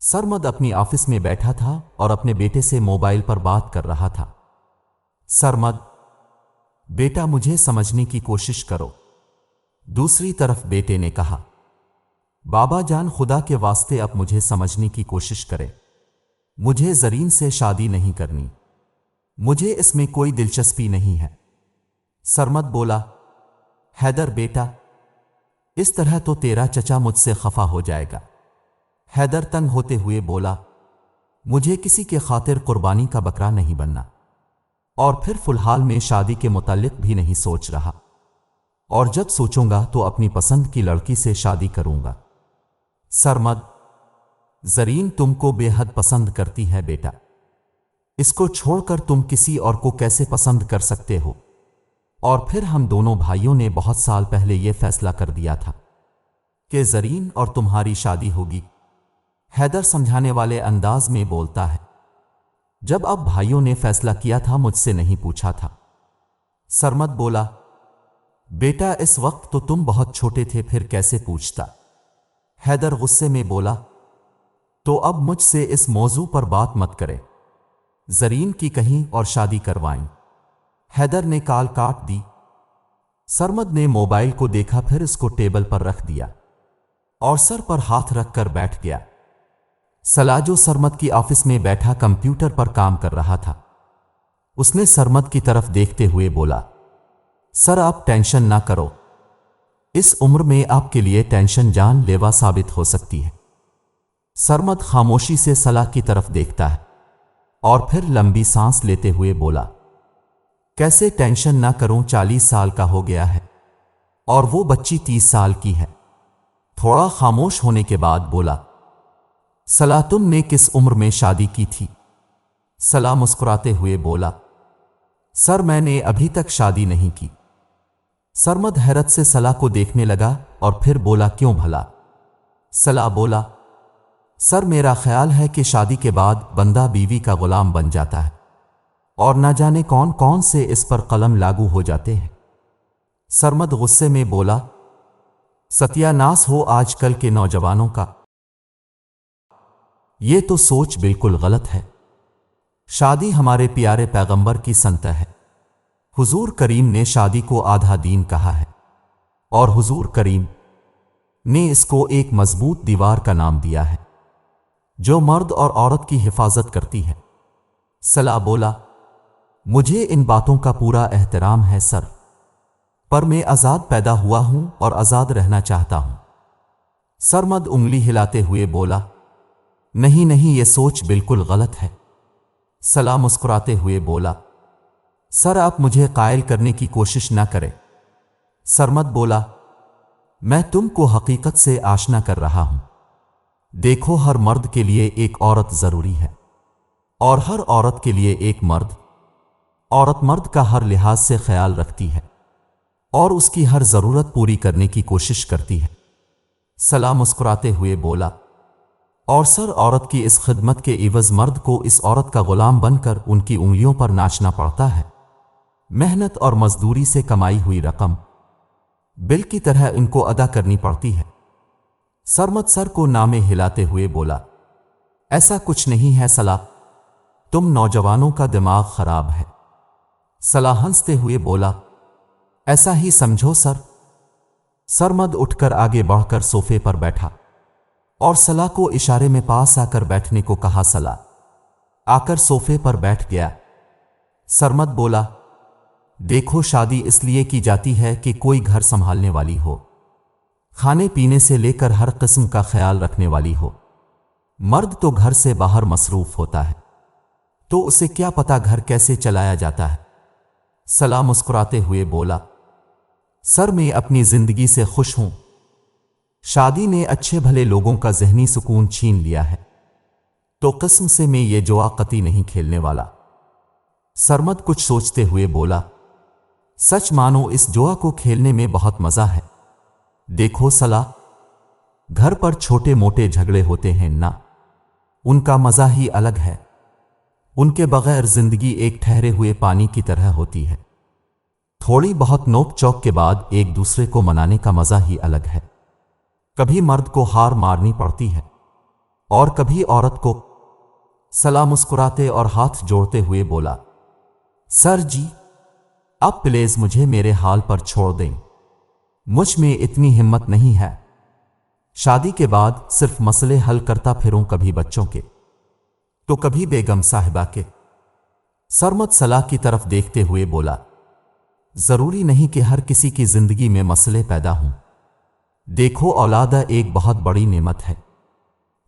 سرمد اپنی آفس میں بیٹھا تھا اور اپنے بیٹے سے موبائل پر بات کر رہا تھا۔ سرمد، بیٹا مجھے سمجھنے کی کوشش کرو۔ دوسری طرف بیٹے نے کہا، بابا جان خدا کے واسطے اب مجھے سمجھنے کی کوشش کرے۔ مجھے زرین سے شادی نہیں کرنی، مجھے اس میں کوئی دلچسپی نہیں ہے۔ سرمد بولا، حیدر بیٹا، اس طرح تو تیرا چچا مجھ سے خفا ہو جائے گا۔ حیدر تنگ ہوتے ہوئے بولا، مجھے کسی کے خاطر قربانی کا بکرا نہیں بننا، اور پھر فی الحال میں شادی کے متعلق بھی نہیں سوچ رہا، اور جب سوچوں گا تو اپنی پسند کی لڑکی سے شادی کروں گا۔ سرمد، زرین تم کو بے حد پسند کرتی ہے بیٹا، اس کو چھوڑ کر تم کسی اور کو کیسے پسند کر سکتے ہو؟ اور پھر ہم دونوں بھائیوں نے بہت سال پہلے یہ فیصلہ کر دیا تھا کہ زرین اور تمہاری شادی ہوگی۔ حیدر سمجھانے والے انداز میں بولتا ہے، جب اب بھائیوں نے فیصلہ کیا تھا مجھ سے نہیں پوچھا تھا۔ سرمد بولا، بیٹا اس وقت تو تم بہت چھوٹے تھے، پھر کیسے پوچھتا؟ حیدر غصے میں بولا، تو اب مجھ سے اس موضوع پر بات مت کرے، زرین کی کہیں اور شادی کروائیں۔ حیدر نے کال کاٹ دی۔ سرمد نے موبائل کو دیکھا، پھر اس کو ٹیبل پر رکھ دیا اور سر پر ہاتھ رکھ کر بیٹھ گیا۔ سلاجو سرمد کی آفس میں بیٹھا کمپیوٹر پر کام کر رہا تھا۔ اس نے سرمد کی طرف دیکھتے ہوئے بولا، سر آپ ٹینشن نہ کرو، اس عمر میں آپ کے لیے ٹینشن جان لیوا ثابت ہو سکتی ہے۔ سرمد خاموشی سے سلا کی طرف دیکھتا ہے اور پھر لمبی سانس لیتے ہوئے بولا، کیسے ٹینشن نہ کروں، 40 سال کا ہو گیا ہے اور وہ بچی 30 سال کی ہے۔ تھوڑا خاموش ہونے کے بعد بولا، سلا تم نے کس عمر میں شادی کی تھی؟ سلا مسکراتے ہوئے بولا، سر میں نے ابھی تک شادی نہیں کی۔ سرمد حیرت سے سلا کو دیکھنے لگا اور پھر بولا، کیوں بھلا؟ سلا بولا، سر میرا خیال ہے کہ شادی کے بعد بندہ بیوی کا غلام بن جاتا ہے اور نہ جانے کون کون سے اس پر قلم لاگو ہو جاتے ہیں۔ سرمد غصے میں بولا، ستیہ ناس ہو آج کل کے نوجوانوں کا، یہ تو سوچ بالکل غلط ہے۔ شادی ہمارے پیارے پیغمبر کی سنت ہے۔ حضور کریم نے شادی کو آدھا دین کہا ہے اور حضور کریم نے اس کو ایک مضبوط دیوار کا نام دیا ہے جو مرد اور عورت کی حفاظت کرتی ہے۔ سلا بولا، مجھے ان باتوں کا پورا احترام ہے سر، پر میں آزاد پیدا ہوا ہوں اور آزاد رہنا چاہتا ہوں۔ سرمد انگلی ہلاتے ہوئے بولا، نہیں نہیں، یہ سوچ بالکل غلط ہے۔ سلا مسکراتے ہوئے بولا، سر آپ مجھے قائل کرنے کی کوشش نہ کریں۔ سرمد بولا، میں تم کو حقیقت سے آشنا کر رہا ہوں۔ دیکھو، ہر مرد کے لیے ایک عورت ضروری ہے اور ہر عورت کے لیے ایک مرد۔ عورت مرد کا ہر لحاظ سے خیال رکھتی ہے اور اس کی ہر ضرورت پوری کرنے کی کوشش کرتی ہے۔ سلا مسکراتے ہوئے بولا، اور سر عورت کی اس خدمت کے عوض مرد کو اس عورت کا غلام بن کر ان کی انگلیوں پر ناچنا پڑتا ہے۔ محنت اور مزدوری سے کمائی ہوئی رقم بل کی طرح ان کو ادا کرنی پڑتی ہے۔ سرمد سر کو نامے ہلاتے ہوئے بولا، ایسا کچھ نہیں ہے سلا، تم نوجوانوں کا دماغ خراب ہے۔ سلا ہنستے ہوئے بولا، ایسا ہی سمجھو سر۔ سرمد اٹھ کر آگے بڑھ کر صوفے پر بیٹھا اور سلا کو اشارے میں پاس آ کر بیٹھنے کو کہا۔ سلا آ کر صوفے پر بیٹھ گیا۔ سرمد بولا، دیکھو، شادی اس لیے کی جاتی ہے کہ کوئی گھر سنبھالنے والی ہو، کھانے پینے سے لے کر ہر قسم کا خیال رکھنے والی ہو۔ مرد تو گھر سے باہر مصروف ہوتا ہے، تو اسے کیا پتا گھر کیسے چلایا جاتا ہے۔ سلا مسکراتے ہوئے بولا، سر میں اپنی زندگی سے خوش ہوں۔ شادی نے اچھے بھلے لوگوں کا ذہنی سکون چھین لیا ہے، تو قسم سے میں یہ جوا قطعی نہیں کھیلنے والا۔ سرمد کچھ سوچتے ہوئے بولا، سچ مانو اس جوا کو کھیلنے میں بہت مزہ ہے۔ دیکھو سلا، گھر پر چھوٹے موٹے جھگڑے ہوتے ہیں نا، ان کا مزہ ہی الگ ہے۔ ان کے بغیر زندگی ایک ٹھہرے ہوئے پانی کی طرح ہوتی ہے۔ تھوڑی بہت نوک چوک کے بعد ایک دوسرے کو منانے کا مزہ ہی الگ ہے۔ کبھی مرد کو ہار مارنی پڑتی ہے اور کبھی عورت کو۔ سلا مسکراتے اور ہاتھ جوڑتے ہوئے بولا، سر جی اب پلیز مجھے میرے حال پر چھوڑ دیں، مجھ میں اتنی ہمت نہیں ہے، شادی کے بعد صرف مسئلے حل کرتا پھروں، کبھی بچوں کے تو کبھی بیگم صاحبہ کے۔ سرمد سلا کی طرف دیکھتے ہوئے بولا، ضروری نہیں کہ ہر کسی کی زندگی میں مسئلے پیدا ہوں، دیکھو اولادہ ایک بہت بڑی نعمت ہے،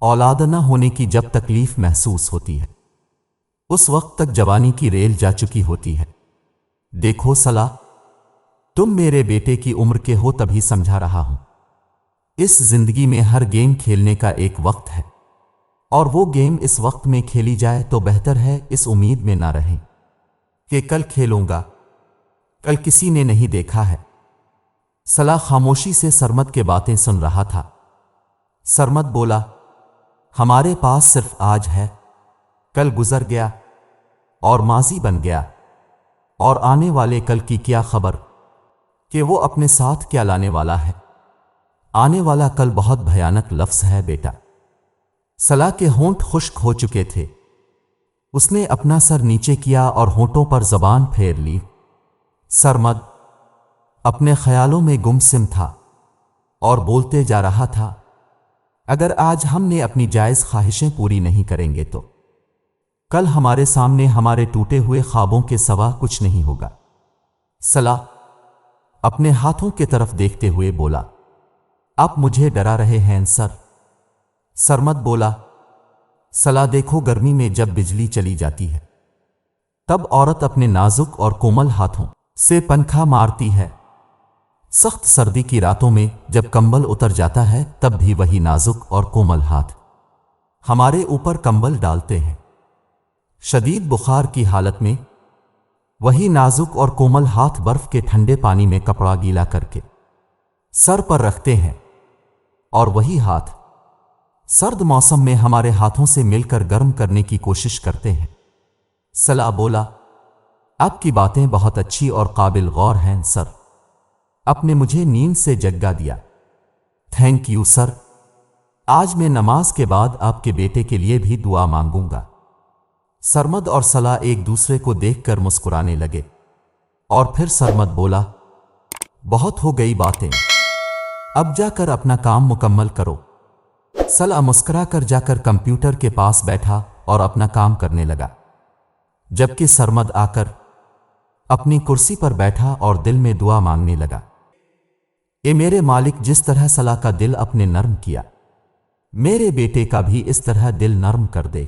اولاد نہ ہونے کی جب تکلیف محسوس ہوتی ہے اس وقت تک جوانی کی ریل جا چکی ہوتی ہے۔ دیکھو سلا، تم میرے بیٹے کی عمر کے ہو تبھی سمجھا رہا ہوں، اس زندگی میں ہر گیم کھیلنے کا ایک وقت ہے، اور وہ گیم اس وقت میں کھیلی جائے تو بہتر ہے، اس امید میں نہ رہیں کہ کل کھیلوں گا، کل کسی نے نہیں دیکھا ہے۔ سلا خاموشی سے سرمد کے باتیں سن رہا تھا۔ سرمد بولا، ہمارے پاس صرف آج ہے، کل گزر گیا اور ماضی بن گیا، اور آنے والے کل کی کیا خبر کہ وہ اپنے ساتھ کیا لانے والا ہے۔ آنے والا کل بہت بھیانک لفظ ہے بیٹا۔ سلا کے ہونٹ خشک ہو چکے تھے، اس نے اپنا سر نیچے کیا اور ہونٹوں پر زبان پھیر لی۔ سرمد اپنے خیالوں میں گمسم تھا اور بولتے جا رہا تھا، اگر آج ہم نے اپنی جائز خواہشیں پوری نہیں کریں گے تو کل ہمارے سامنے ہمارے ٹوٹے ہوئے خوابوں کے سوا کچھ نہیں ہوگا۔ سلا اپنے ہاتھوں کی طرف دیکھتے ہوئے بولا، آپ مجھے ڈرا رہے ہیں سر؟ سرمد بولا، سلا دیکھو گرمی میں جب بجلی چلی جاتی ہے تب عورت اپنے نازک اور کومل ہاتھوں سے پنکھا مارتی ہے، سخت سردی کی راتوں میں جب کمبل اتر جاتا ہے تب بھی وہی نازک اور کومل ہاتھ ہمارے اوپر کمبل ڈالتے ہیں، شدید بخار کی حالت میں وہی نازک اور کومل ہاتھ برف کے ٹھنڈے پانی میں کپڑا گیلا کر کے سر پر رکھتے ہیں، اور وہی ہاتھ سرد موسم میں ہمارے ہاتھوں سے مل کر گرم کرنے کی کوشش کرتے ہیں۔ سلا بولا، آپ کی باتیں بہت اچھی اور قابل غور ہیں سر، آپ نے مجھے نیند سے جگا دیا، تھینک یو سر، آج میں نماز کے بعد آپ کے بیٹے کے لیے بھی دعا مانگوں گا۔ سرمد اور سلا ایک دوسرے کو دیکھ کر مسکرانے لگے، اور پھر سرمد بولا، بہت ہو گئی باتیں، اب جا کر اپنا کام مکمل کرو۔ سلا مسکرا کر جا کر کمپیوٹر کے پاس بیٹھا اور اپنا کام کرنے لگا، جبکہ سرمد آ کر اپنی کرسی پر بیٹھا اور دل میں دعا مانگنے لگا، اے میرے مالک، جس طرح سلا کا دل اپنے نرم کیا، میرے بیٹے کا بھی اس طرح دل نرم کر دے۔